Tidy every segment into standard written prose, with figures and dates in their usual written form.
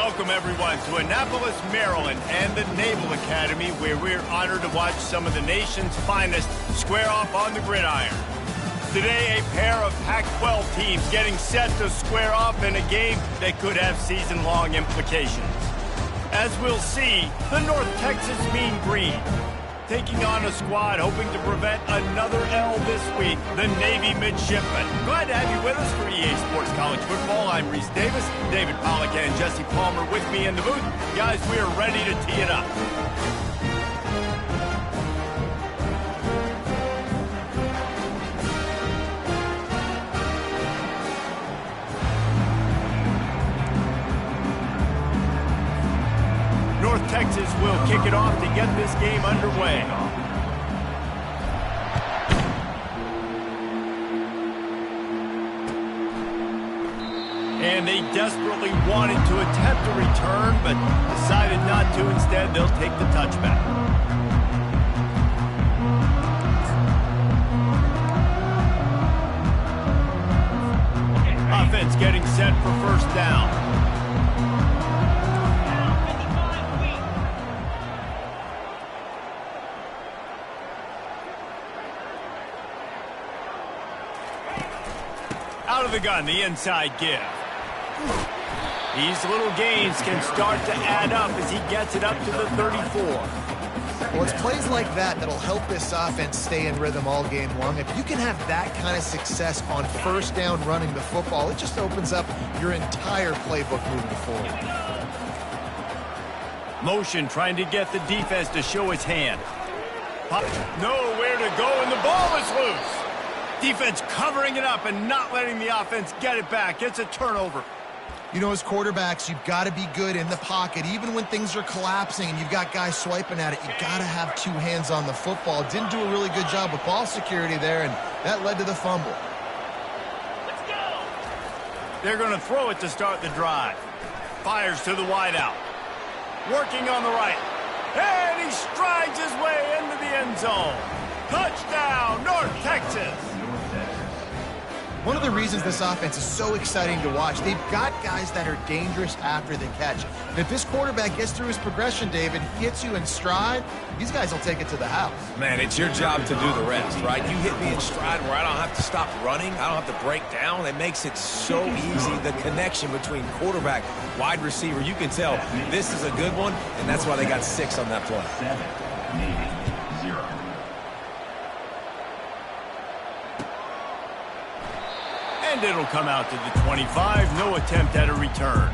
Welcome, everyone, to Annapolis, Maryland, and the Naval Academy, where we're honored to watch some of the nation's finest square off on the gridiron. Today, a pair of Pac-12 teams getting set to square off in a game that could have season-long implications. As we'll see, the North Texas Mean Green taking on a squad hoping to prevent another L this week, the Navy Midshipmen. Glad to have you with us for EA Sports College Football. I'm Reese Davis, David Pollack and Jesse Palmer with me in the booth. Guys, we are ready to tee it up. North Texas will kick it off to get this game underway. And they desperately wanted to attempt a return, but decided not to. Instead, they'll take the touchback. Offense getting set for first down. Out of the gun, the inside give. These little gains can start to add up as he gets it up to the 34. Well, it's plays like that that'll help this offense stay in rhythm all game long. If you can have that kind of success on first down running the football, it just opens up your entire playbook moving forward. Motion trying to get the defense to show his hand. Nowhere to go, and the ball is loose. Defense covering it up and not letting the offense get it back. It's a turnover. You know, as quarterbacks, you've got to be good in the pocket. Even when things are collapsing and you've got guys swiping at it, you've got to have two hands on the football. Didn't do a really good job with ball security there, and that led to the fumble. Let's go. They're going to throw it to start the drive. Fires to the wideout. Working on the right. And he strides his way into the end zone. Touchdown, North Texas. One of the reasons this offense is so exciting to watch, they've got guys that are dangerous after the catch. And if this quarterback gets through his progression, David, hits you in stride, these guys will take it to the house. Man, it's your job to do the rest, right? You hit me in stride where I don't have to stop running. I don't have to break down. It makes it so easy, the connection between quarterback, wide receiver. You can tell this is a good one, and that's why they got 6 on that play. 7-0. And it'll come out to the 25. No attempt at a return.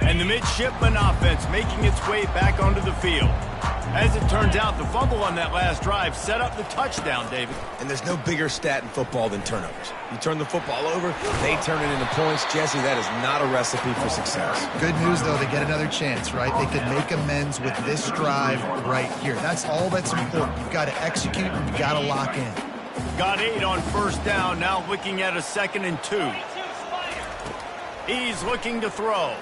And the midshipman offense making its way back onto the field. As it turns out, the fumble on that last drive set up the touchdown, David. And there's no bigger stat in football than turnovers. You turn the football over, they turn it into points. Jesse, that is not a recipe for success. Good news, though, they get another chance, right? They can make amends with this drive right here. That's all that's important. You've got to execute, and you've got to lock in. Got 8 on first down, now looking at a 2nd and 2. He's looking to throw.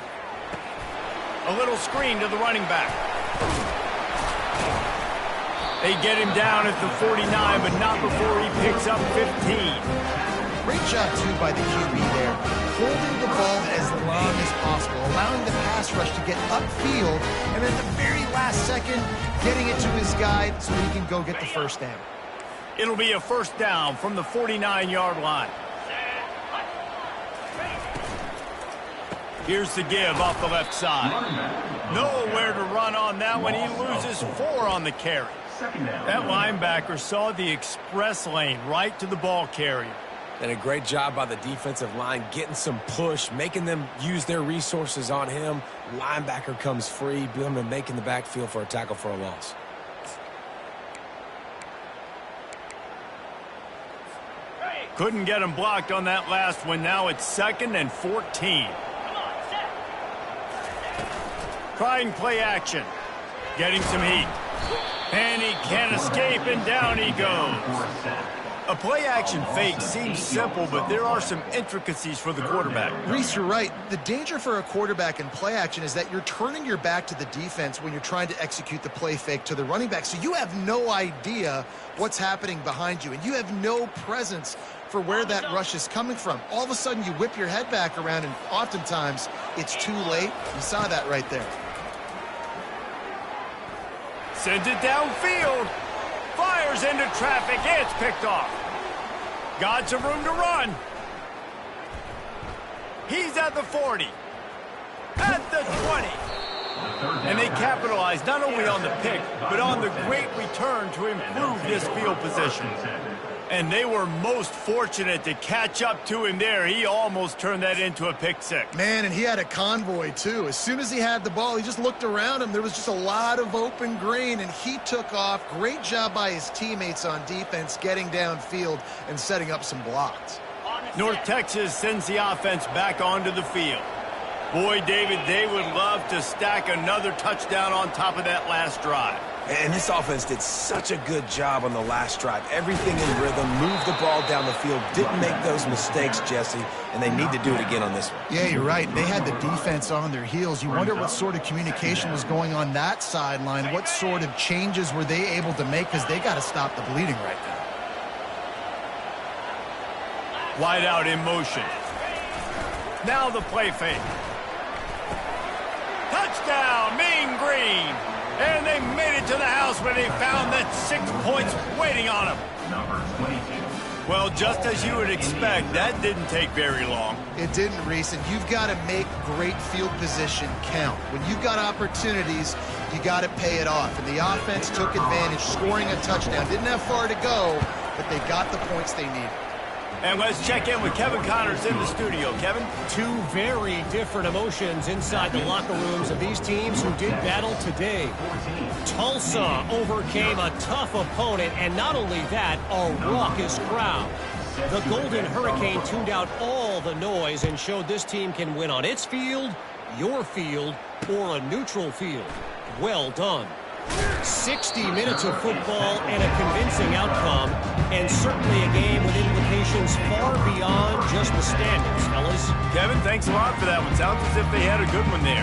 A little screen to the running back. They get him down at the 49, but not before he picks up 15. Great job, too, by the QB there. Holding the ball as long as possible, allowing the pass rush to get upfield, and at the very last second, getting it to his guy so he can go get the first down. It'll be a first down from the 49-yard line. Here's the give off the left side. Nowhere to run on that one. He loses 4 on the carry. That linebacker saw the express lane right to the ball carrier. And a great job by the defensive line getting some push, making them use their resources on him. Linebacker comes free, making the backfield for a tackle for a loss. Couldn't get him blocked on that last one. Now it's 2nd and 14. Trying play action. Getting some heat. And he can't escape, and down he goes. A play-action fake seems simple, but there are some intricacies for the quarterback. Reese, you're right. The danger for a quarterback in play action is that you're turning your back to the defense when you're trying to execute the play fake to the running back. So you have no idea what's happening behind you, and you have no presence for where that rush is coming from. All of a sudden, you whip your head back around, and oftentimes it's too late. You saw that right there. Sends it downfield. Fires into traffic. It's picked off. Got some room to run. He's at the 40. At the 20. And they capitalize not only on the pick, but on the great return to improve this field position. And they were most fortunate to catch up to him there. He almost turned that into a pick six. Man, and he had a convoy, too. As soon as he had the ball, he just looked around him. There was just a lot of open green, and he took off. Great job by his teammates on defense, getting downfield and setting up some blocks. North Texas sends the offense back onto the field. Boy, David, they would love to stack another touchdown on top of that last drive. And this offense did such a good job on the last drive. Everything in rhythm, moved the ball down the field, didn't make those mistakes, Jesse, and they need to do it again on this one. Yeah, you're right. They had the defense on their heels. You wonder what sort of communication was going on that sideline. What sort of changes were they able to make, because they got to stop the bleeding right now. Wide out in motion. Now the play fake. Touchdown, Mean Green. And they made it to the house where they found that 6 points waiting on them. Well, just as you would expect, that didn't take very long. It didn't, Reese, and you've got to make great field position count. When you've got opportunities, you got to pay it off. And the offense took advantage, scoring a touchdown. Didn't have far to go, but they got the points they needed. And let's check in with Kevin Connors in the studio. Kevin? Two very different emotions inside the locker rooms of these teams who did battle today. Tulsa overcame a tough opponent, and not only that, a raucous crowd. The Golden Hurricane tuned out all the noise and showed this team can win on its field, your field, or a neutral field. Well done. 60 minutes of football and a convincing outcome, and certainly a game with implications far beyond just the standings, fellas. Kevin, thanks a lot for that one. Sounds as if they had a good one there.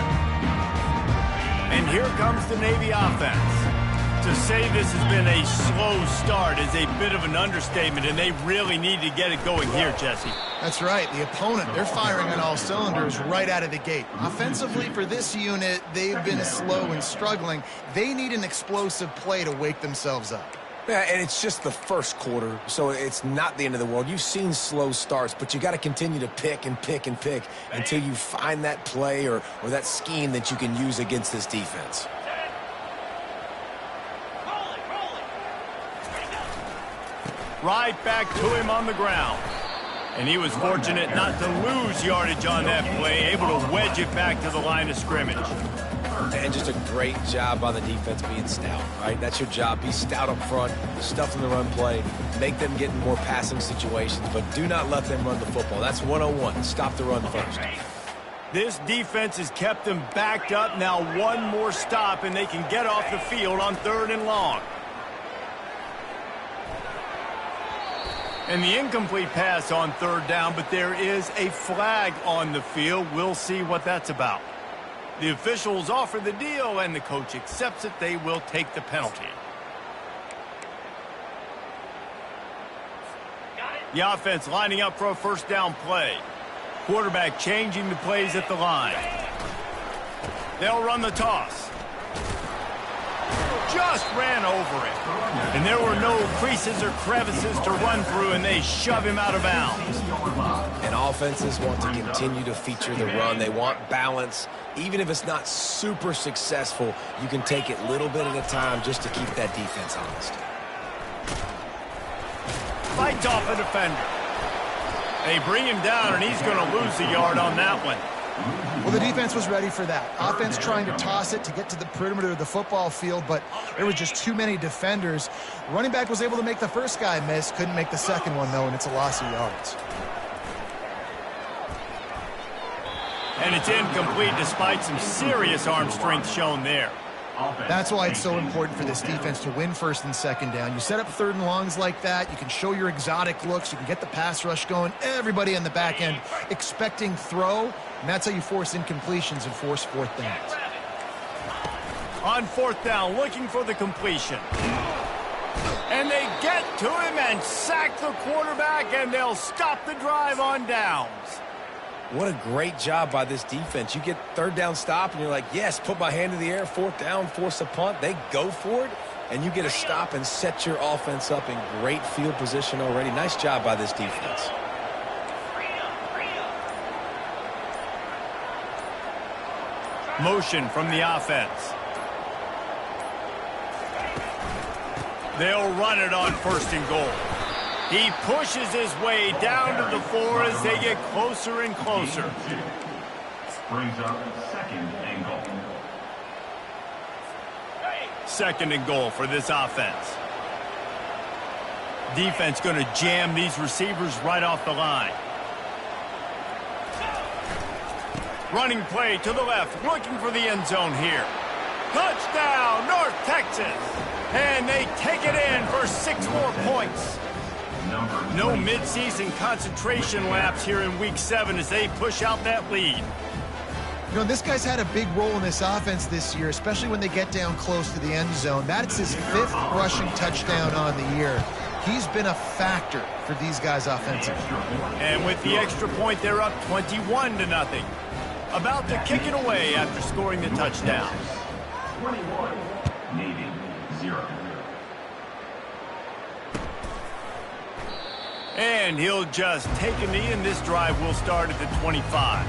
And here comes the Navy offense. To say this has been a slow start is a bit of an understatement, and they really need to get it going here, Jesse. That's right. The opponent, they're firing on all cylinders right out of the gate. Offensively, for this unit, they've been slow and struggling. They need an explosive play to wake themselves up. Yeah, and it's just the first quarter, so it's not the end of the world. You've seen slow starts, but you got to continue to pick and pick and pick until you find that play or that scheme that you can use against this defense. Right back to him on the ground. And he was fortunate not to lose yardage on that play, able to wedge it back to the line of scrimmage. And just a great job on the defense being stout, right? That's your job. Be stout up front, stuff in the run play, make them get in more passing situations, but do not let them run the football. That's 101. Stop the run first. This defense has kept them backed up. Now one more stop, and they can get off the field on 3rd and long. And the incomplete pass on 3rd down, but there is a flag on the field. We'll see what that's about. The officials offer the deal, and the coach accepts it. They will take the penalty. The offense lining up for a 1st down play. Quarterback changing the plays at the line. They'll run the toss. Just ran over it. And there were no creases or crevices to run through, and they shove him out of bounds. And offenses want to continue to feature the run. They want balance. Even if it's not super successful, you can take it little bit at a time just to keep that defense honest. Fights off a defender. They bring him down, and he's going to lose a yard on that one. Well, the defense was ready for that. Offense trying to toss it to get to the perimeter of the football field, but there were just too many defenders. Running back was able to make the first guy miss, couldn't make the second one, though, and it's a loss of yards. And it's incomplete despite some serious arm strength shown there. That's why it's so important for this defense to win first and second down. You set up third and longs like that, you can show your exotic looks, you can get the pass rush going, everybody on the back end expecting throw, and that's how you force incompletions and force fourth downs. On fourth down, looking for the completion. And they get to him and sack the quarterback, and they'll stop the drive on downs. What a great job by this defense. You get third down stop, and you're like, yes, put my hand in the air, fourth down, force a punt. They go for it, and you get a stop and set your offense up in great field position already. Nice job by this defense. Motion from the offense. They'll run it on first and goal. He pushes his way down to the 4 as they get closer and closer. Brings up second and goal. Second and goal for this offense. Defense going to jam these receivers right off the line. Running play to the left, looking for the end zone here. Touchdown, North Texas. And they take it in for 6 more points. No midseason concentration laps here in Week 7 as they push out that lead. You know, this guy's had a big role in this offense this year, especially when they get down close to the end zone. That's his 5th rushing touchdown on the year. He's been a factor for these guys offensively. And with the extra point, they're up 21-0. About to kick it away after scoring the touchdown. 21, Navy 0. And he'll just take a knee, and this drive will start at the 25.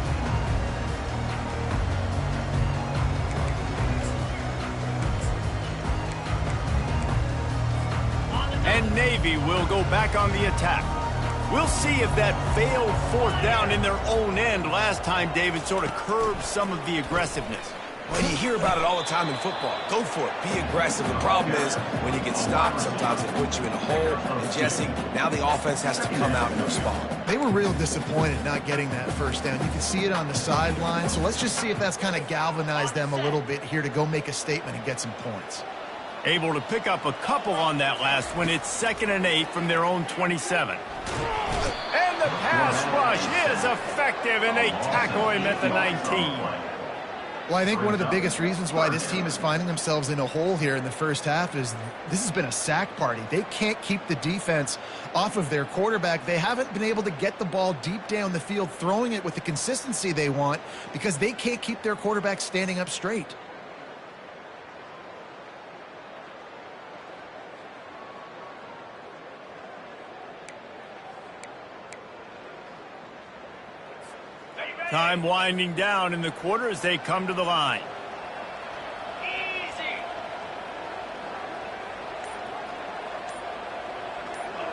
And Navy will go back on the attack. We'll see if that failed fourth down in their own end last time, David, sort of curbed some of the aggressiveness. Well, you hear about it all the time in football. Go for it. Be aggressive. The problem is when you get stopped, sometimes it puts you in a hole. And, Jesse, now the offense has to come out and respond. They were real disappointed not getting that first down. You can see it on the sideline. So let's just see if that's kind of galvanized them a little bit here to go make a statement and get some points. Able to pick up a couple on that last one. It's 2nd and 8 from their own 27. And the pass rush is effective, and they tackle him at the 19. Well, I think one of the biggest reasons why this team is finding themselves in a hole here in the first half is this has been a sack party. They can't keep the defense off of their quarterback. They haven't been able to get the ball deep down the field, throwing it with the consistency they want because they can't keep their quarterback standing up straight. Time winding down in the quarter as they come to the line.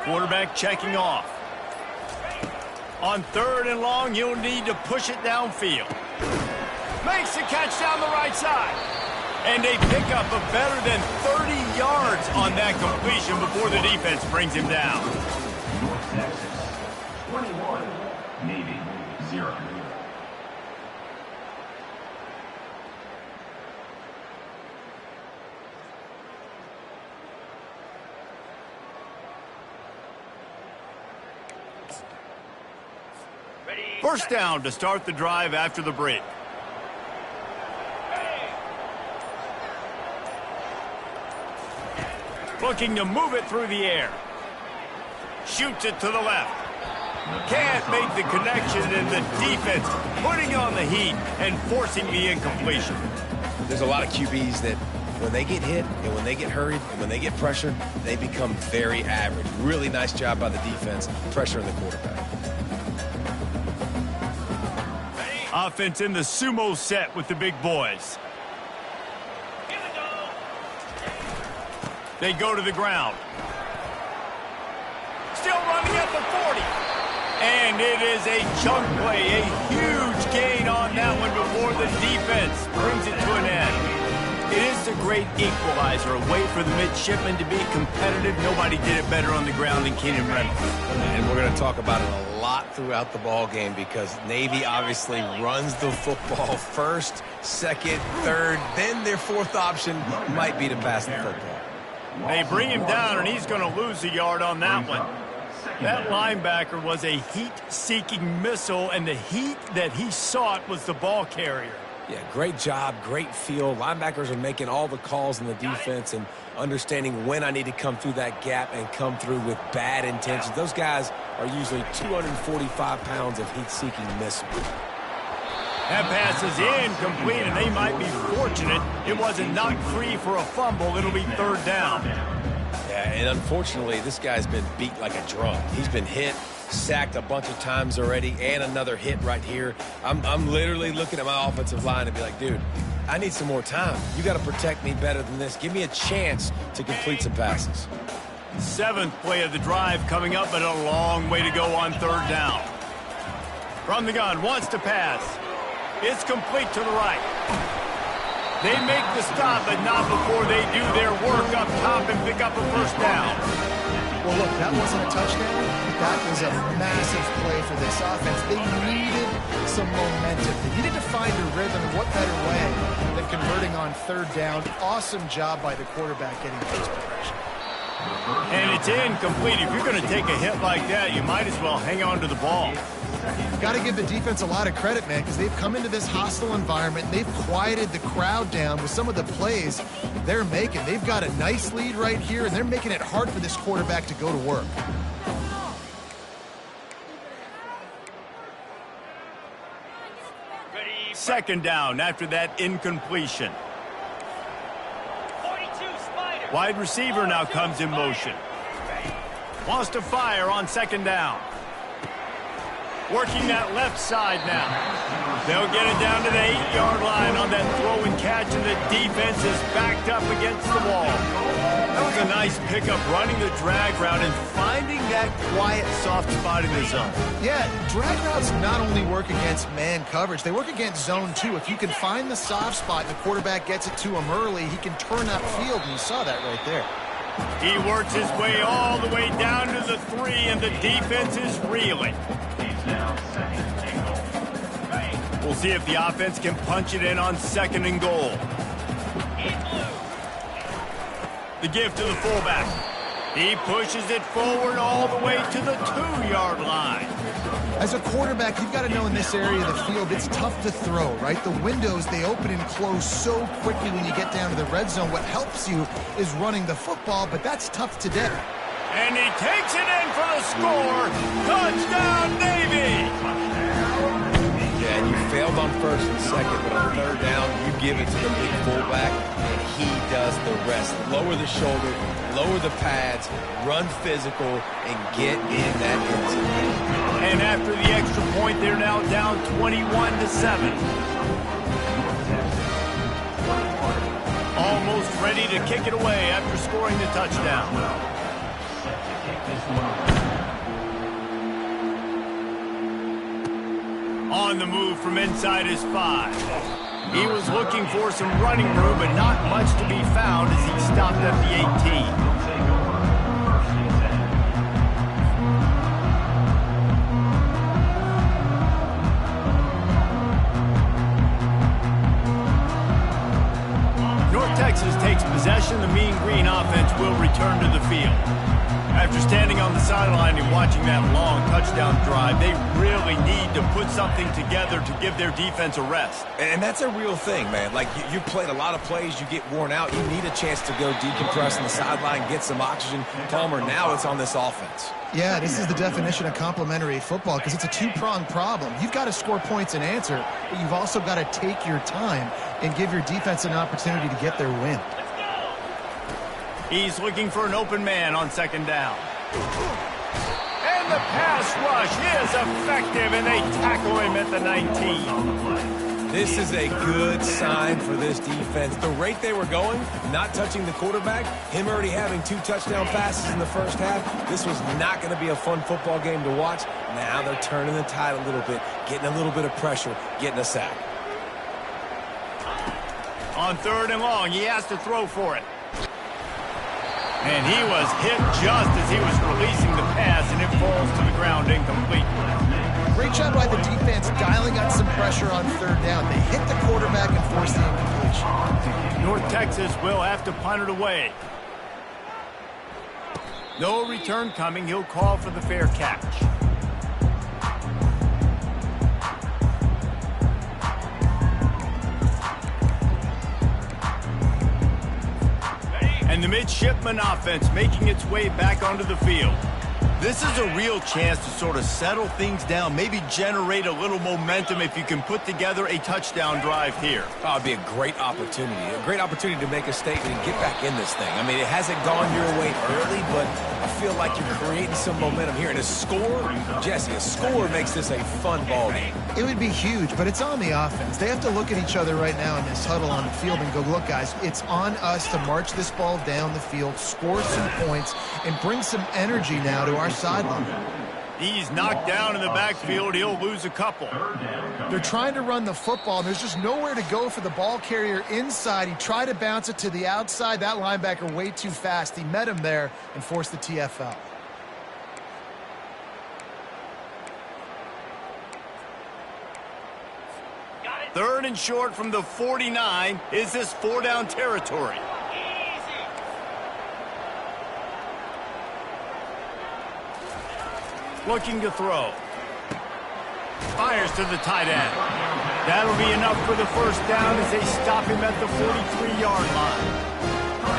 Quarterback checking off. On 3rd and long, he'll need to push it downfield. Makes the catch down the right side. And they pick up a better than 30 yards on that completion before the defense brings him down. North Texas 21, Navy 0. First down to start the drive after the break. Looking to move it through the air. Shoots it to the left. Can't make the connection, and the defense putting on the heat and forcing the incompletion. There's a lot of QBs that when they get hit and when they get hurried and when they get pressured, they become very average. Really nice job by the defense pressuring the quarterback. Offense in the sumo set with the big boys. They go to the ground. Still running at the 40. And it is a chunk play, a huge gain on that one before the defense brings it to an end. It is the great equalizer, a way for the midshipmen to be competitive. Nobody did it better on the ground than Keenan Reynolds. And we're going to talk about it a lot throughout the ball game because Navy obviously runs the football first, second, third, then their fourth option might be to pass the football. They bring him down, and he's going to lose a yard on that one. That linebacker was a heat-seeking missile, and the heat that he sought was the ball carrier. Yeah, great job, great feel. Linebackers are making all the calls in the defense and understanding when I need to come through that gap and come through with bad intentions. Those guys are usually 245 pounds of heat-seeking missiles. That pass is incomplete, and they might be fortunate it wasn't knocked free for a fumble. It'll be third down. Yeah, and unfortunately, this guy's been beat like a drum. He's been hit, sacked a bunch of times already, and another hit right here. I'm literally looking at my offensive line and be like, dude, I need some more time. You got to protect me better than this. Give me a chance to complete some passes. Seventh play of the drive coming up, but a long way to go on third down. From the gun, wants to pass. It's complete to the right. They make the stop, but not before they do their work up top and pick up a first down. Well, look, that wasn't a touchdown. That was a massive play for this offense. They needed some momentum. They needed to find a rhythm, and what better way than converting on third down. Awesome job by the quarterback getting pace progression. And it's incomplete. If you're going to take a hit like that, you might as well hang on to the ball. Got to give the defense a lot of credit, man, because they've come into this hostile environment. They've quieted the crowd down with some of the plays they're making. They've got a nice lead right here, and they're making it hard for this quarterback to go to work. Second down after that incompletion. Wide receiver now comes in motion. Wants to fire on second down. Working that left side now. They'll get it down to the 8-yard line on that throw and catch, and the defense is backed up against the wall. That was a nice pickup, running the drag route and finding that quiet, soft spot in the zone. Yeah, drag routes not only work against man coverage, they work against zone too. If you can find the soft spot and the quarterback gets it to him early, he can turn that field, and you saw that right there. He works his way all the way down to the 3, and the defense is reeling. We'll see if the offense can punch it in on second and goal. The give to the fullback. He pushes it forward all the way to the 2-yard line. As a quarterback, you've got to know in this area of the field, it's tough to throw, right? The windows, they open and close so quickly when you get down to the red zone. What helps you is running the football, but that's tough today. And he takes it in for the score. Touchdown, Navy! Yeah, and you failed on first and second, but on third down, you give it to the big fullback, and he does the rest. Lower the shoulder, lower the pads, run physical, and get in that end zone. And after the extra point, they're now down 21-7. Almost ready to kick it away after scoring the touchdown. On the move from inside his 5. He was looking for some running room, but not much to be found as he stopped at the 18. North Texas takes possession. The Mean Green offense will return to the field. After standing on the sideline and watching that long touchdown drive, they really need to put something together to give their defense a rest. And that's a real thing, man. Like, you played a lot of plays, you get worn out, you need a chance to go decompress on the sideline, get some oxygen. Palmer, now it's on this offense. Yeah, this is the definition of complementary football because it's a two-pronged problem. You've got to score points and answer, but you've also got to take your time and give your defense an opportunity to get their win. He's looking for an open man on second down. And the pass rush is effective, and they tackle him at the 19. This is a good sign for this defense. The rate they were going, not touching the quarterback, him already having 2 touchdown passes in the first half, this was not going to be a fun football game to watch. Now they're turning the tide a little bit, getting a little bit of pressure, getting a sack. On 3rd and long, he has to throw for it. And he was hit just as he was releasing the pass, and it falls to the ground incomplete. Great job by the defense dialing up some pressure on 3rd down. They hit the quarterback and forced the incompletion. North Texas will have to punt it away. No return coming. He'll call for the fair catch. And the midshipman offense making its way back onto the field. This is a real chance to sort of settle things down, maybe generate a little momentum if you can put together a touchdown drive here. Oh, it'd be a great opportunity to make a statement and get back in this thing. I mean, it hasn't gone your way early, but I feel like you're creating some momentum here. And a score, Jesse, a score makes this a fun ball game. It would be huge, but it's on the offense. They have to look at each other right now in this huddle on the field and go, look, guys, it's on us to march this ball down the field, score some points, and bring some energy now to our sideline. He's knocked down in the backfield. He'll lose a couple. They're trying to run the football, and there's just nowhere to go for the ball carrier inside. He tried to bounce it to the outside. That linebacker way too fast. He met him there and forced the TFL. Third and short from the 49. Is this 4-down territory? Looking to throw. Fires to the tight end. That'll be enough for the first down as they stop him at the 43-yard line.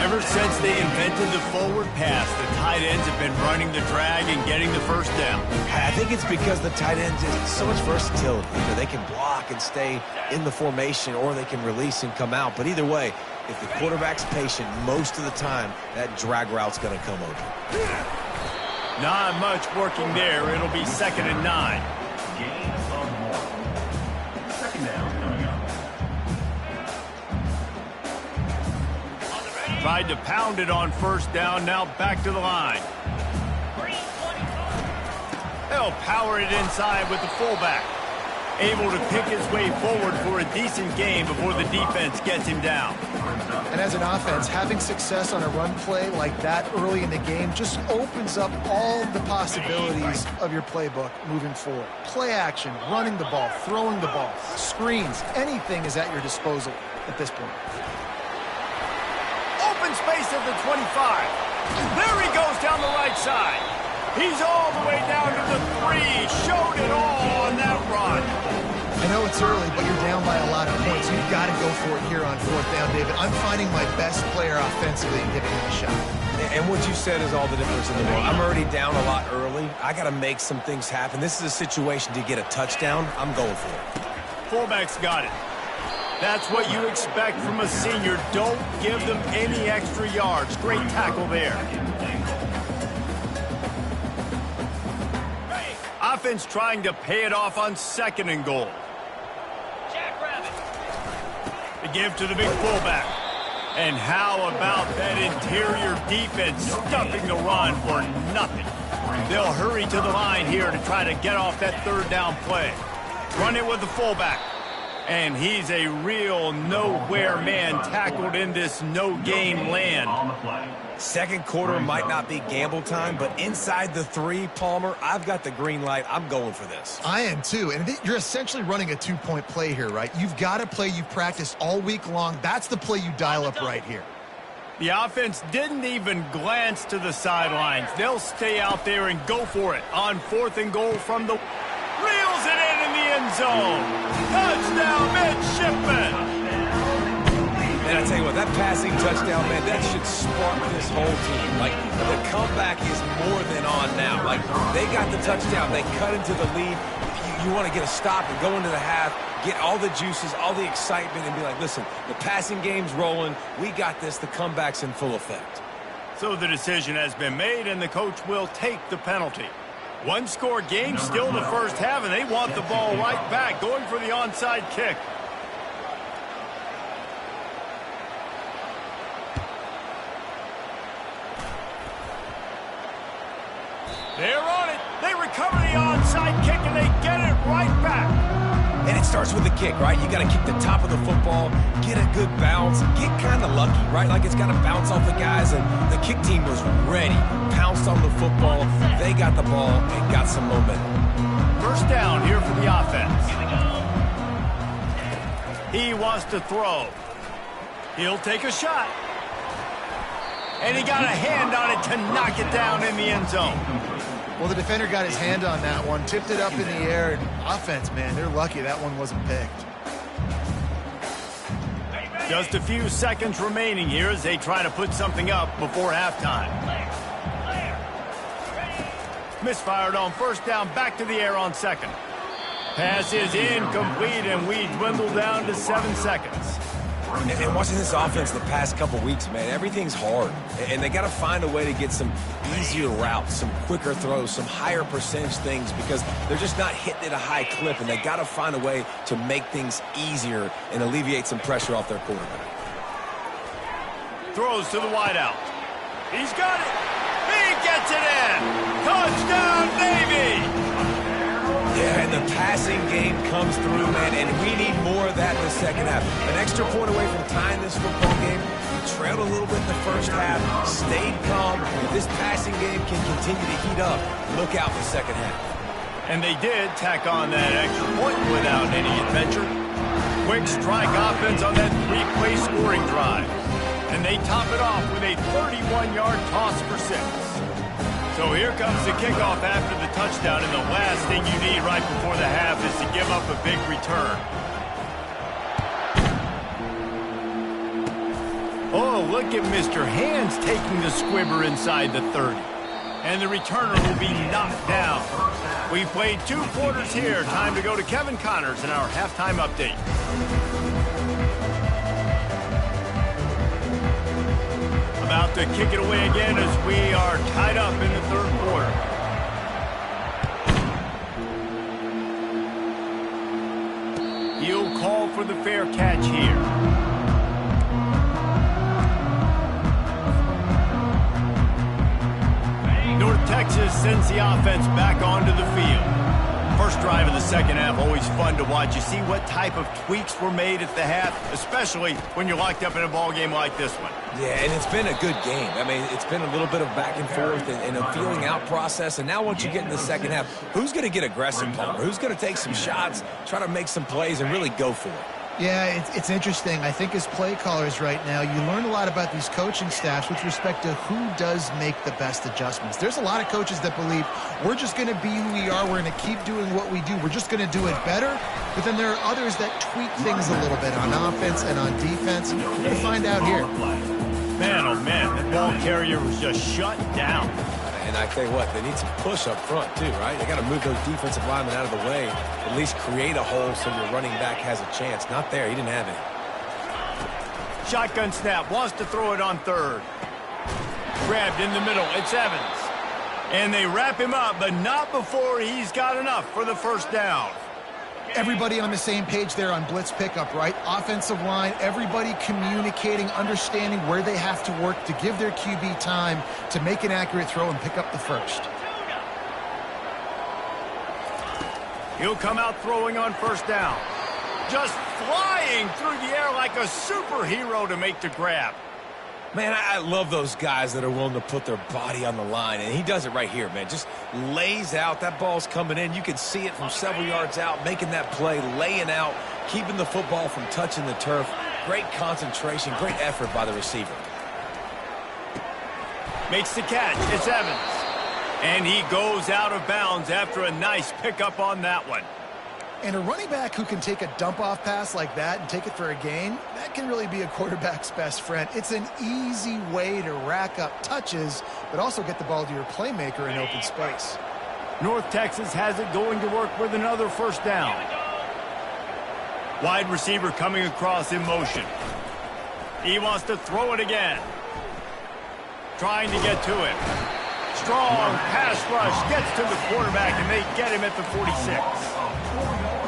Ever since they invented the forward pass, the tight ends have been running the drag and getting the first down. I think it's because the tight ends have so much versatility. You know, they can block and stay in the formation, or they can release and come out. But either way, if the quarterback's patient most of the time, that drag route's going to come open. Not much working there. It'll be 2nd and 9. Gain of 1. 2nd down coming up. Tried to pound it on 1st down. Now back to the line. They'll power it inside with the fullback. Able to pick his way forward for a decent game before the defense gets him down. And as an offense, having success on a run play like that early in the game just opens up all the possibilities of your playbook moving forward. Play action, running the ball, throwing the ball, screens, anything is at your disposal at this point. Open space at the 25. There he goes down the right side. He's all the way down to the 3. Showed it all on that run. I know it's early, but you're down by a lot of points. You've got to go for it here on 4th down, David. I'm finding my best player offensively and giving him a shot. And what you said is all the difference in the world. I'm already down a lot early. I got to make some things happen. This is a situation to get a touchdown. I'm going for it. Fullback's got it. That's what you expect from a senior. Don't give them any extra yards. Great tackle there. Offense trying to pay it off on 2nd and goal. The give to the big fullback. And how about that interior defense stuffing the run for nothing? They'll hurry to the line here to try to get off that 3rd down play. Run it with the fullback. And he's a real nowhere man tackled in this no-gain land. On the play. 2nd quarter might not be gamble time, but inside the 3, Palmer, I've got the green light. I'm going for this. I am too, and you're essentially running a 2-point play here, right? You've got a play you've practiced all week long. That's the play you dial up right here. The offense didn't even glance to the sidelines. They'll stay out there and go for it on 4th and goal from the... Reels it in the end zone. Touchdown, midshipman. And I tell you what, that passing touchdown, man, that should spark this whole team. Like, the comeback is more than on now. Like, they got the touchdown. They cut into the lead. You want to get a stop and go into the half, get all the juices, all the excitement, and be like, listen, the passing game's rolling. We got this. The comeback's in full effect. So the decision has been made, and the coach will take the penalty. One-score game, still the first half, and they want the ball right back, going for the onside kick. They're on it. They recover the onside kick, and they get it right back. And it starts with the kick, right? You got to kick the top of the football, get a good bounce, get kind of lucky, right? Like it's got to bounce off the guys, and the kick team was ready, pounced on the football. They got the ball and got some momentum. First down here for the offense. He wants to throw. He'll take a shot. And he got a hand on it to knock it down in the end zone. Well, the defender got his hand on that one, tipped it up in the air, and offense, man, they're lucky that one wasn't picked. Just a few seconds remaining here as they try to put something up before halftime. Misfired on first down, back to the air on second. Pass is incomplete, and we dwindle down to 7 seconds. And watching this offense the past couple weeks, man, everything's hard. And they got to find a way to get some easier routes, some quicker throws, some higher percentage things, because they're just not hitting at a high clip, and they got to find a way to make things easier and alleviate some pressure off their quarterback. Throws to the wideout. He's got it. He gets it in. Touchdown, Navy. Yeah, and the passing game comes through, man, and we need more of that in the second half. An extra point away from tying this football game. We trailed a little bit in the first half, stayed calm. If this passing game can continue to heat up, look out for the second half. And they did tack on that extra point without any adventure. Quick strike offense on that 3-play scoring drive. And they top it off with a 31-yard toss for 6. So here comes the kickoff after the touchdown, and the last thing you need right before the half is to give up a big return. Oh, look at Mr. Hands taking the squibber inside the 30. And the returner will be knocked down. We've played 2 quarters here. Time to go to Kevin Connors in our halftime update. About to kick it away again as we are tied up in the 3rd quarter. He'll call for the fair catch here. North Texas sends the offense back onto the field. First drive of the second half, always fun to watch. You see what type of tweaks were made at the half, especially when you're locked up in a ball game like this one. Yeah, and it's been a good game. I mean, it's been a little bit of back and forth and a feeling out process. And now once you get in the second half, who's going to get aggressive, Palmer? Who's going to take some shots, try to make some plays, and really go for it? Yeah, it's interesting. I think as play callers right now, you learn a lot about these coaching staffs with respect to who does make the best adjustments. There's a lot of coaches that believe we're just going to be who we are. We're going to keep doing what we do. We're just going to do it better. But then there are others that tweak things a little bit on offense and on defense. We'll find out here. Man, oh man, the ball carrier was just shut down. And I tell you what, they need some push up front too, right? They got to move those defensive linemen out of the way, at least create a hole so your running back has a chance. Not there. He didn't have it. Shotgun snap, wants to throw it on 3rd. Grabbed in the middle. It's Evans. And they wrap him up, but not before he's got enough for the first down. Everybody on the same page there on blitz pickup, right? Offensive line, everybody communicating, understanding where they have to work to give their QB time to make an accurate throw and pick up the first. He'll come out throwing on first down. Just flying through the air like a superhero to make the grab. Man, I love those guys that are willing to put their body on the line, and he does it right here, man. Just lays out. That ball's coming in. You can see it from several yards out, making that play, laying out, keeping the football from touching the turf. Great concentration, great effort by the receiver. Makes the catch. It's Evans. And he goes out of bounds after a nice pickup on that one. And a running back who can take a dump-off pass like that and take it for a gain, that can really be a quarterback's best friend. It's an easy way to rack up touches, but also get the ball to your playmaker in open space. North Texas has it going to work with another first down. Wide receiver coming across in motion. He wants to throw it again. Trying to get to it. Strong pass rush gets to the quarterback, and they get him at the 46.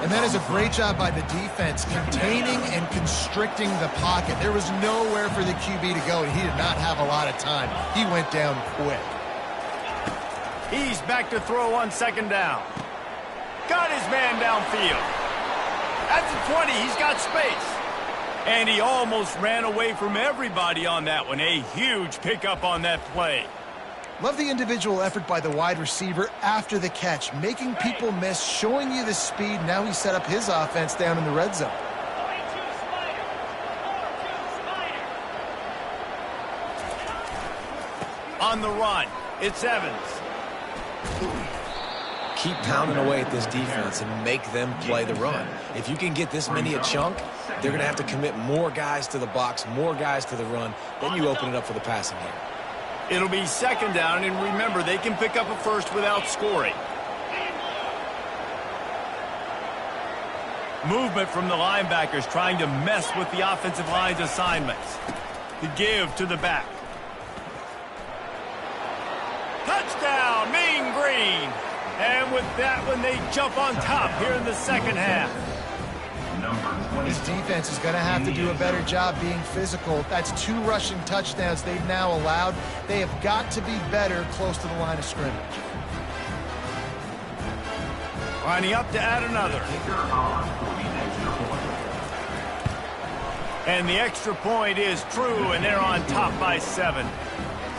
And that is a great job by the defense, containing and constricting the pocket. There was nowhere for the QB to go, and he did not have a lot of time. He went down quick. He's back to throw on second down. Got his man downfield. At the 20, he's got space. And he almost ran away from everybody on that one. A huge pickup on that play. Love the individual effort by the wide receiver after the catch, making people miss, showing you the speed. Now he set up his offense down in the red zone. On the run, it's Evans. Keep pounding away at this defense and make them play the run. If you can get this many a chunk, they're going to have to commit more guys to the box, more guys to the run. Then you open it up for the passing game. It'll be second down, and remember, they can pick up a first without scoring. Movement from the linebackers trying to mess with the offensive line's assignments. The give to the back. Touchdown, Mean Green. And with that one, they jump on top here in the second half. This defense is going to have to do a better job being physical. That's 2 rushing touchdowns they've now allowed. They have got to be better close to the line of scrimmage. Lining up to add another. And the extra point is true, and they're on top by 7.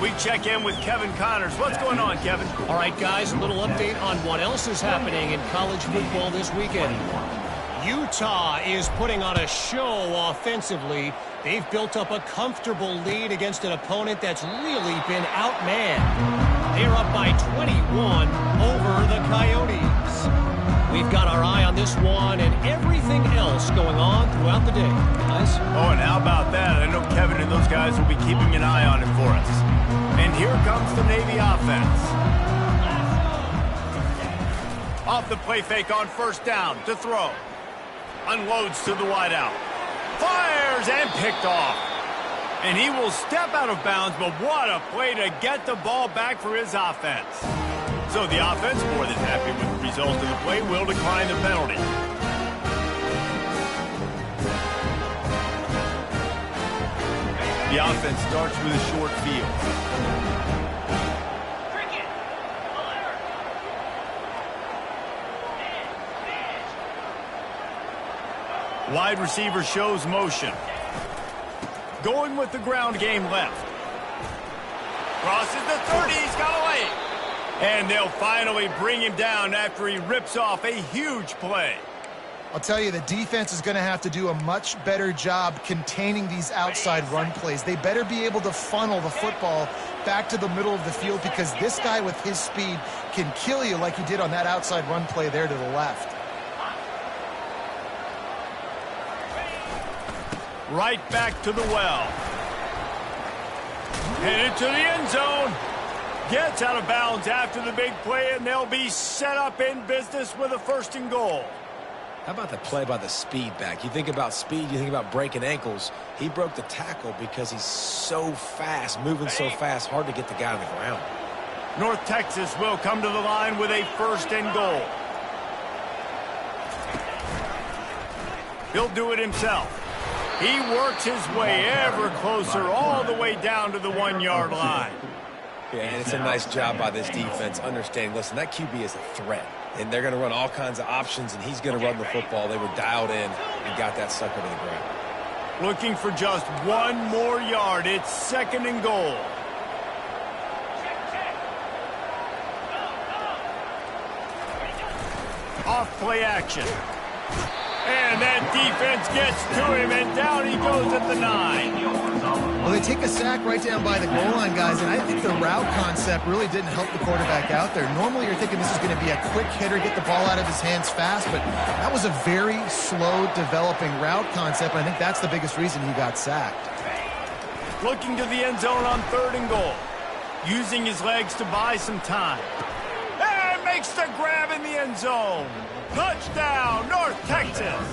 We check in with Kevin Connors. What's going on, Kevin? All right, guys, a little update on what else is happening in college football this weekend. Utah is putting on a show offensively. They've built up a comfortable lead against an opponent that's really been outmanned. They're up by 21 over the Coyotes. We've got our eye on this one and everything else going on throughout the day. Guys? Oh, and how about that? I know Kevin and those guys will be keeping an eye on it for us. And here comes the Navy offense. Off the play fake on first down to throw. Unloads to the wideout. Fires and picked off. And he will step out of bounds, but what a play to get the ball back for his offense. So the offense, more than happy with the result of the play, will decline the penalty. The offense starts with a short field. Wide receiver shows motion. Going with the ground game left. Crosses the 30, he's got away. And they'll finally bring him down after he rips off a huge play. I'll tell you, the defense is going to have to do a much better job containing these outside run plays. They better be able to funnel the football back to the middle of the field because this guy with his speed can kill you like he did on that outside run play there to the left. Right back to the well. Headed to the end zone. Gets out of bounds after the big play, and they'll be set up in business with a 1st and goal. How about the play by the speed back? You think about speed, you think about breaking ankles. He broke the tackle because he's so fast, moving so fast, hard to get the guy on the ground. North Texas will come to the line with a 1st and goal. He'll do it himself. He works his way ever closer all the way down to the 1-yard line. Yeah, and it's a nice job by this defense understanding, listen, that QB is a threat. And they're going to run all kinds of options, and he's going to run the football. They were dialed in and got that sucker to the ground. Looking for just 1 more yard. It's 2nd and goal. Off play action. And that defense gets to him, and down he goes at the 9. Well, they take a sack right down by the goal line, guys, and I think the route concept really didn't help the quarterback out there. Normally you're thinking this is going to be a quick hitter, get the ball out of his hands fast, but that was a very slow developing route concept, and I think that's the biggest reason he got sacked. Looking to the end zone on 3rd and goal. Using his legs to buy some time. And makes the grab in the end zone. Touchdown, North Texas.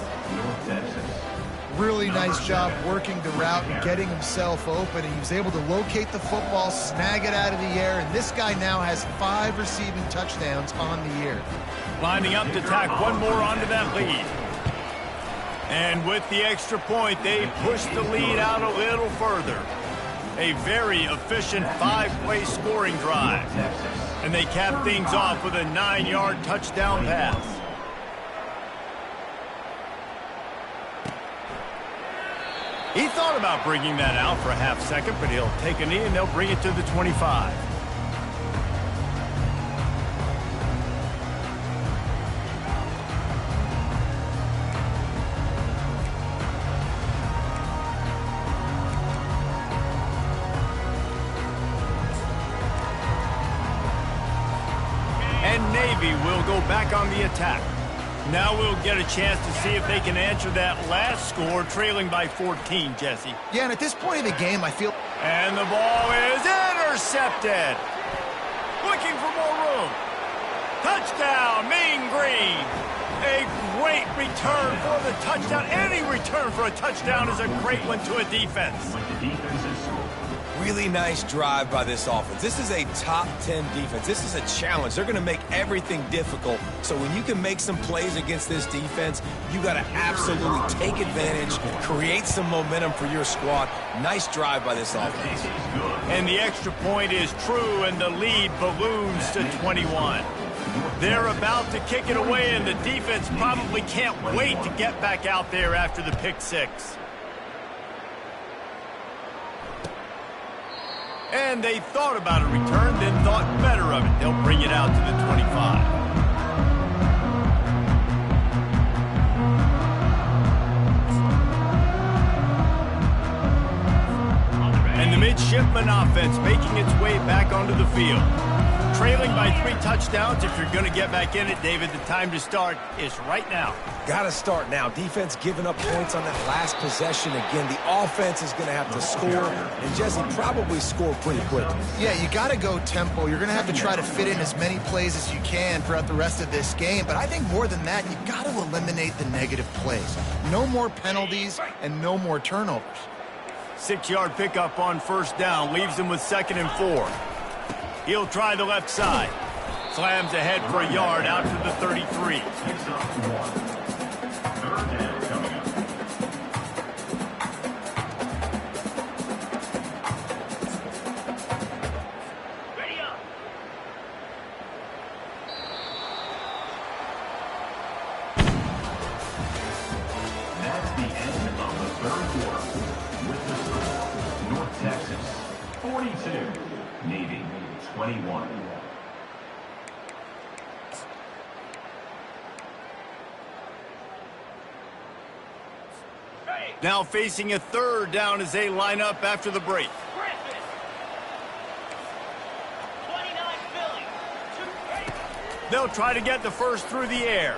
Really nice job working the route and getting himself open. And he was able to locate the football, snag it out of the air, and this guy now has 5 receiving touchdowns on the year. Lining up to tack 1 more onto that lead. And with the extra point, they push the lead out a little further. A very efficient 5-play scoring drive. And they cap things off with a 9-yard touchdown pass. He thought about bringing that out for a half second, but he'll take a knee and they'll bring it to the 25. And Navy will go back on the attack. Now we'll get a chance to see if they can answer that last score, trailing by 14, Jesse. Yeah, and at this point of the game, I feel... And the ball is intercepted. Looking for more room. Touchdown, Mean Green. A great return for the touchdown. Any return for a touchdown is a great one to a defense. Really nice drive by this offense. This is a top 10 defense. This is a challenge. They're going to make everything difficult. So when you can make some plays against this defense, you got to absolutely take advantage, create some momentum for your squad. Nice drive by this offense. And the extra point is true, and the lead balloons to 21. They're about to kick it away, and the defense probably can't wait to get back out there after the pick six. And they thought about a return, then thought better of it. They'll bring it out to the 25. And the midshipman offense making its way back onto the field. Trailing by 3 touchdowns. If you're going to get back in it, David, the time to start is right now. Got to start now. Defense giving up points on that last possession. Again, the offense is going to have to score, and Jesse probably score pretty quickly. Yeah, you got to go tempo. You're going to have to try to fit in as many plays as you can throughout the rest of this game. But I think more than that, you got to eliminate the negative plays. No more penalties and no more turnovers. 6-yard pickup on first down. Leaves him with 2nd and 4. He'll try the left side. Slams ahead for a yard out to the 33. That's the end of the third quarter. With the score, North Texas 42, Navy 21. Now facing a 3rd down as they line up after the break. They'll try to get the first through the air.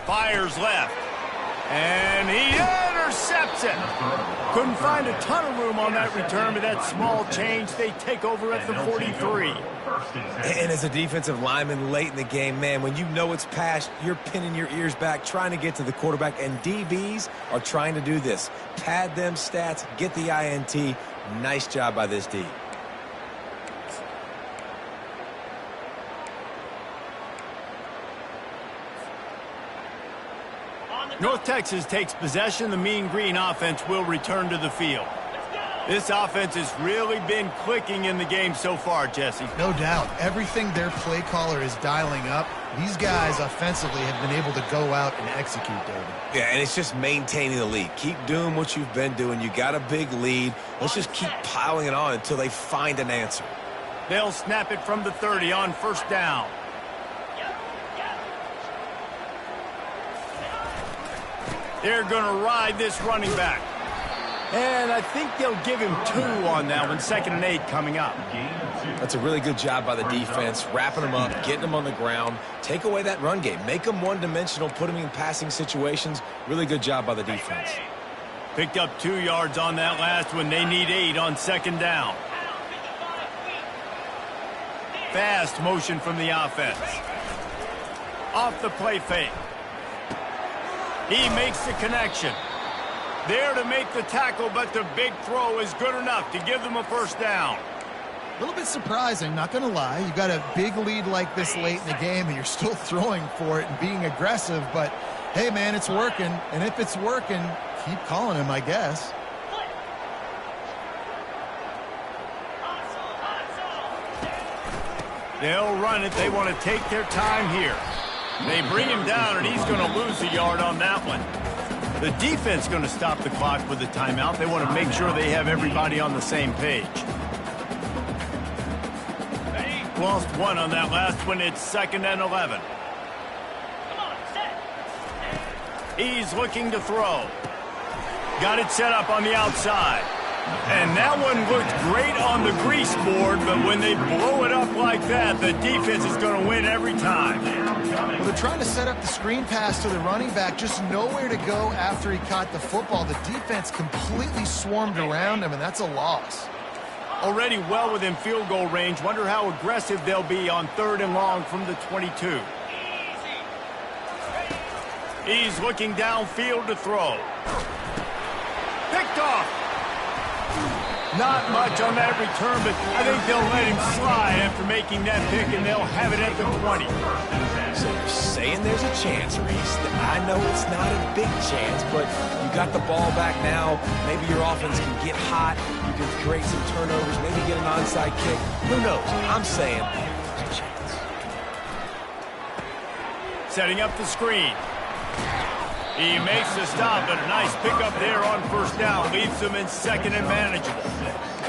Fires left. And he intercepts it. Couldn't find a ton of room on that return, but that small change, they take over at the 43. And as a defensive lineman late in the game, man, when you know it's past, you're pinning your ears back, trying to get to the quarterback, and DBs are trying to do this. Pad them stats, get the INT. Nice job by this D. North Texas takes possession. The Mean Green offense will return to the field. This offense has really been clicking in the game so far, Jesse. No doubt. Everything their play caller is dialing up, these guys offensively have been able to go out and execute, David. Yeah, and it's just maintaining the lead. Keep doing what you've been doing. You got a big lead. Let's just keep piling it on until they find an answer. They'll snap it from the 30 on first down. They're going to ride this running back. And I think they'll give him 2 on that one. 2nd and 8 coming up. That's a really good job by the defense, wrapping them up, getting them on the ground. Take away that run game. Make them one-dimensional, put them in passing situations. Really good job by the defense. Picked up 2 yards on that last one. They need 8 on 2nd down. Fast motion from the offense. Off the play fake. He makes the connection. There to make the tackle, but the big throw is good enough to give them a first down. A little bit surprising, not going to lie. You got a big lead like this late in the game, and you're still throwing for it and being aggressive. But, hey, man, it's working. And if it's working, keep calling him, I guess. They'll run it. They want to take their time here. They bring him down, and he's going to lose a yard on that one. The defense going to stop the clock with a timeout. They want to make sure they have everybody on the same page. Lost one on that last one. It's 2nd and 11. He's looking to throw. Got it set up on the outside. And that one looked great on the grease board, but when they blow it up like that, the defense is going to win every time. Well, they're trying to set up the screen pass to the running back, just nowhere to go after he caught the football. The defense completely swarmed around him, and that's a loss. Already well within field goal range. Wonder how aggressive they'll be on 3rd and long from the 22. He's looking downfield to throw. Picked off. Not much on that return, but I think they'll let him slide after making that pick, and they'll have it at the 20. So you're saying there's a chance, Reese. I know it's not a big chance, but you got the ball back now. Maybe your offense can get hot. You can create some turnovers, maybe get an onside kick. Who knows? I'm saying there's a chance. Setting up the screen. He makes the stop, but a nice pickup there on 1st down. Leaves them in 2nd and manageable.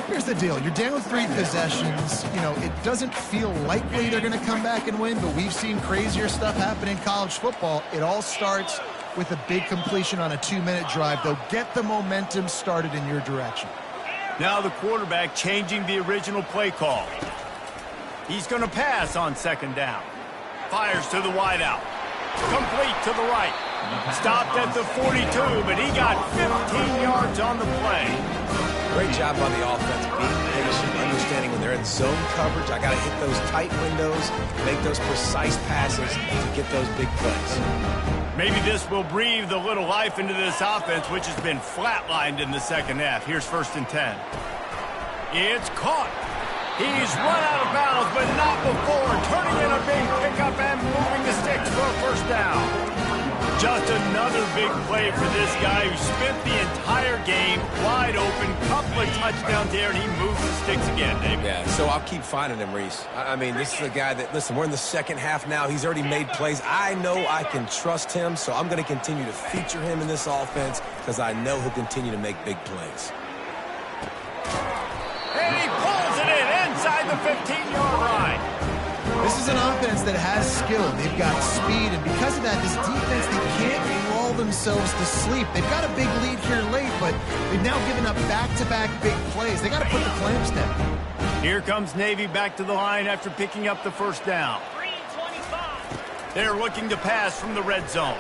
Here's the deal. You're down 3 possessions. You know, it doesn't feel likely they're going to come back and win, but we've seen crazier stuff happen in college football. It all starts with a big completion on a 2-minute drive. They'll get the momentum started in your direction. Now the quarterback changing the original play call. He's going to pass on 2nd down. Fires to the wideout. Complete to the right. Stopped at the 42, but he got 15 yards on the play. Great job by the offense, being patient, understanding when they're in zone coverage. I got to hit those tight windows, make those precise passes to get those big plays. Maybe this will breathe a little life into this offense, which has been flatlined in the 2nd half. Here's 1st and 10. It's caught. He's run out of bounds, but not before turning in a big pickup and moving the sticks for a 1st down. Just another big play for this guy who spent the entire game wide open, couple of touchdowns there, and he moves the sticks again, David. Yeah, so I'll keep finding him, Reese. I mean, this is a guy that, listen, we're in the 2nd half now. He's already made plays. I know I can trust him, so I'm going to continue to feature him in this offense because I know he'll continue to make big plays. And he pulls it in inside the 15-yard line. This is an offense that has skill. They've got speed, and because of that, this defense, they can't lull themselves to sleep. They've got a big lead here late, but they've now given up back-to-back big plays. They got to put the clamps down. Here comes Navy back to the line after picking up the 1st down. They're looking to pass from the red zone.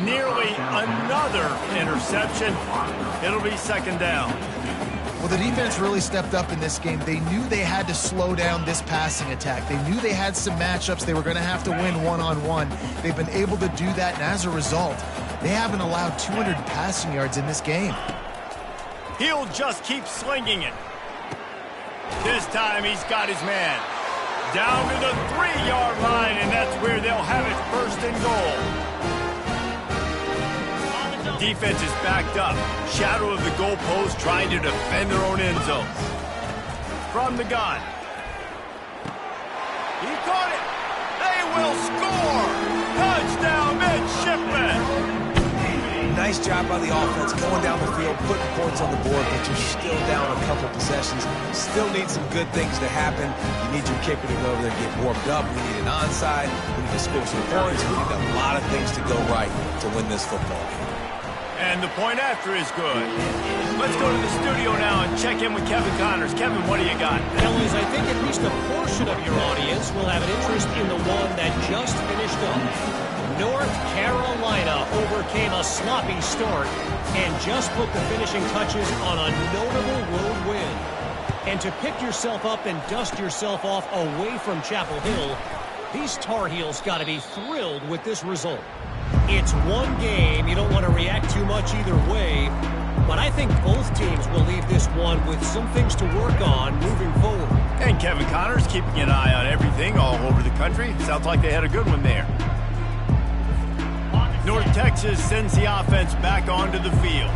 Nearly another interception. It'll be 2nd down. Well, the defense really stepped up in this game. They knew they had to slow down this passing attack. They knew they had some matchups they were going to have to win one-on-one. They've been able to do that, and as a result, they haven't allowed 200 passing yards in this game. He'll just keep slinging it. This time he's got his man. Down to the 3-yard line, and that's where they'll have it 1st and goal. Defense is backed up. Shadow of the goalpost trying to defend their own end zones. From the gun. He caught it. They will score. Touchdown, midshipmen. Nice job by the offense going down the field, putting points on the board, but you're still down a couple possessions. Still need some good things to happen. You need your kicker to go over there and get warmed up. We need an onside. We need to score some points. We need a lot of things to go right to win this football game. And the point after is good. Let's go to the studio now and check in with Kevin Connors. Kevin, what do you got? Fellas, I think at least a portion of your audience will have an interest in the one that just finished up. North Carolina overcame a sloppy start and just put the finishing touches on a notable road win. And to pick yourself up and dust yourself off away from Chapel Hill, these Tar Heels got to be thrilled with this result. It's one game. You don't want to react too much either way. But I think both teams will leave this one with some things to work on moving forward. And Kevin Connors keeping an eye on everything all over the country. Sounds like they had a good one there. North Texas sends the offense back onto the field.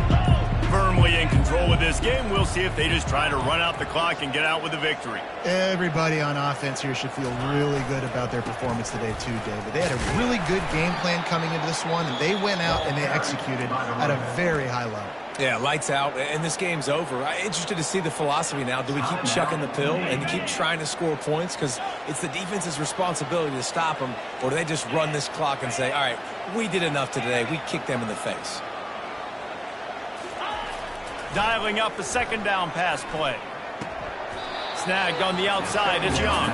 Firmly in control of this game. We'll see if they just try to run out the clock and get out with a victory. Everybody on offense here should feel really good about their performance today too, David. They had a really good game plan coming into this one, and they went out and they executed at a very high level. Yeah, lights out, and this game's over. I'm interested to see the philosophy now. Do we keep chucking the pill and keep trying to score points? Because it's the defense's responsibility to stop them, or do they just run this clock and say, all right, we did enough today. We kicked them in the face. Dialing up the second down pass play. Snagged on the outside. It's Young.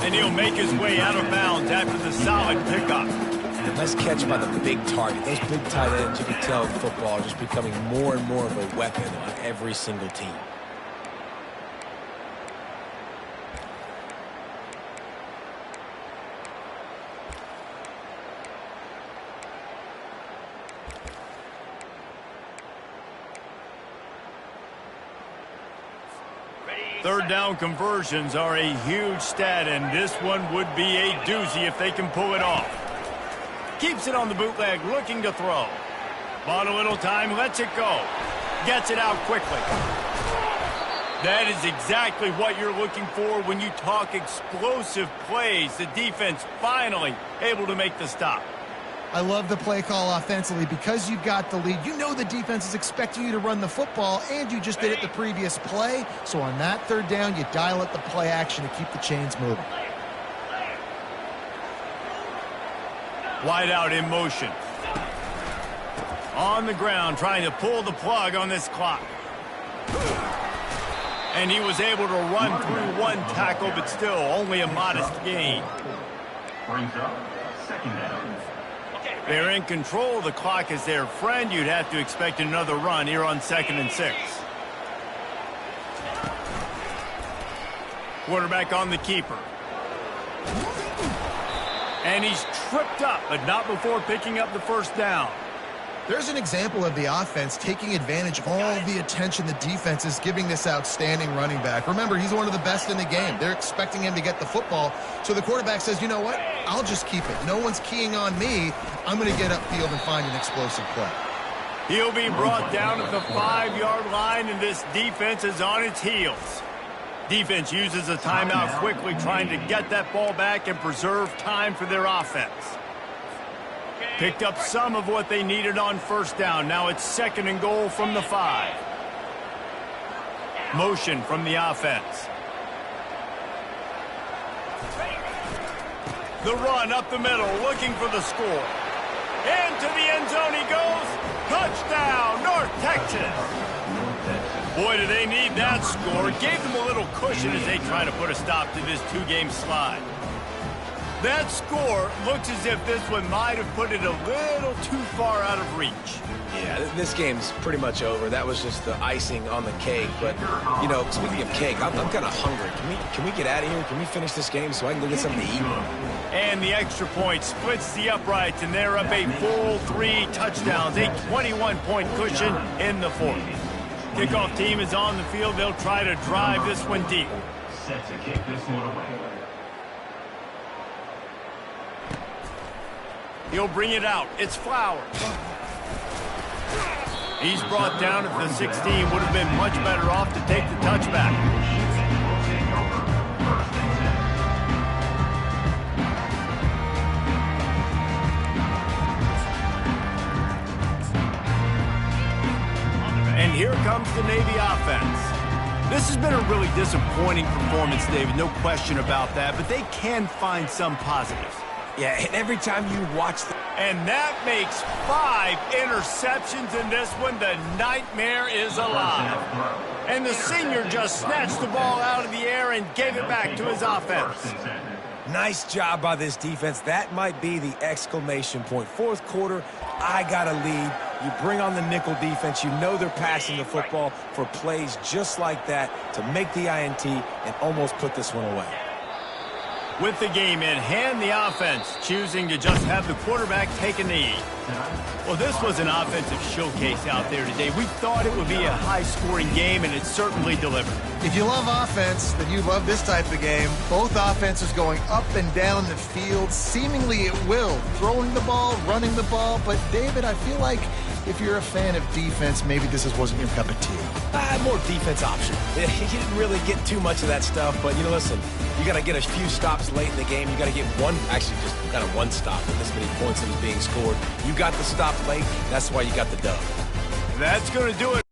And he'll make his way out of bounds after the solid pickup. Nice catch by the big target. Those big tight ends, you can tell in football, are just becoming more and more of a weapon on every single team. Third down conversions are a huge stat, and this one would be a doozy if they can pull it off. Keeps it on the bootleg, looking to throw. Bought a little time, lets it go. Gets it out quickly. That is exactly what you're looking for when you talk explosive plays. The defense finally able to make the stop. I love the play call offensively because you got the lead. You know the defense is expecting you to run the football, and you just did it the previous play. So on that third down, you dial up the play action to keep the chains moving. Wide out in motion. On the ground, trying to pull the plug on this clock. And he was able to run through one tackle, but still only a modest gain. Brings up second down. They're in control. The clock is their friend. You'd have to expect another run here on 2nd and 6. Quarterback on the keeper. And he's tripped up, but not before picking up the first down. There's an example of the offense taking advantage of all the attention the defense is giving this outstanding running back. Remember, he's one of the best in the game. They're expecting him to get the football. So the quarterback says, you know what? I'll just keep it. No one's keying on me. I'm going to get upfield and find an explosive play. He'll be brought down at the 5-yard line, and this defense is on its heels. Defense uses a timeout quickly, trying to get that ball back and preserve time for their offense. Picked up some of what they needed on first down. Now it's 2nd and goal from the 5. Motion from the offense. The run up the middle, looking for the score. Into the end zone he goes. Touchdown, North Texas. Boy, do they need that score. Gave them a little cushion as they try to put a stop to this 2-game slide. That score looks as if this one might have put it a little too far out of reach. Yeah, this game's pretty much over. That was just the icing on the cake. But, you know, speaking of cake, I'm kind of hungry. Can we get out of here? Can we finish this game so I can go get something to eat? And the extra point splits the uprights, and they're up a full 3 touchdowns, a 21-point cushion in the 4th. Kickoff team is on the field. They'll try to drive this one deep. Set to kick this one away. He'll bring it out. It's Flowers. He's brought down at the 16. Would have been much better off to take the touchback. And here comes the Navy offense. This has been a really disappointing performance, David. No question about that. But they can find some positives. Yeah, and every time you watch the... And that makes 5 interceptions in this one. The nightmare is alive. And the senior just snatched the ball out of the air and gave it back to his offense. Nice job by this defense. That might be the exclamation point. 4th quarter, I got a lead. You bring on the nickel defense. You know they're passing the football for plays just like that to make the INT and almost put this one away. With the game in hand, the offense choosing to just have the quarterback take a knee. Well, this was an offensive showcase out there today. We thought it would be a high-scoring game, and it certainly delivered. If you love offense, then you love this type of game. Both offenses going up and down the field, seemingly at will. Throwing the ball, running the ball. But, David, I feel like if you're a fan of defense, maybe this wasn't your cup of tea. More defense option. He didn't really get too much of that stuff, but, listen, you got to get a few stops late in the game. You got to get just kind of one stop with this many points that was being scored. You got the stop late. That's why you got the dub. And that's going to do it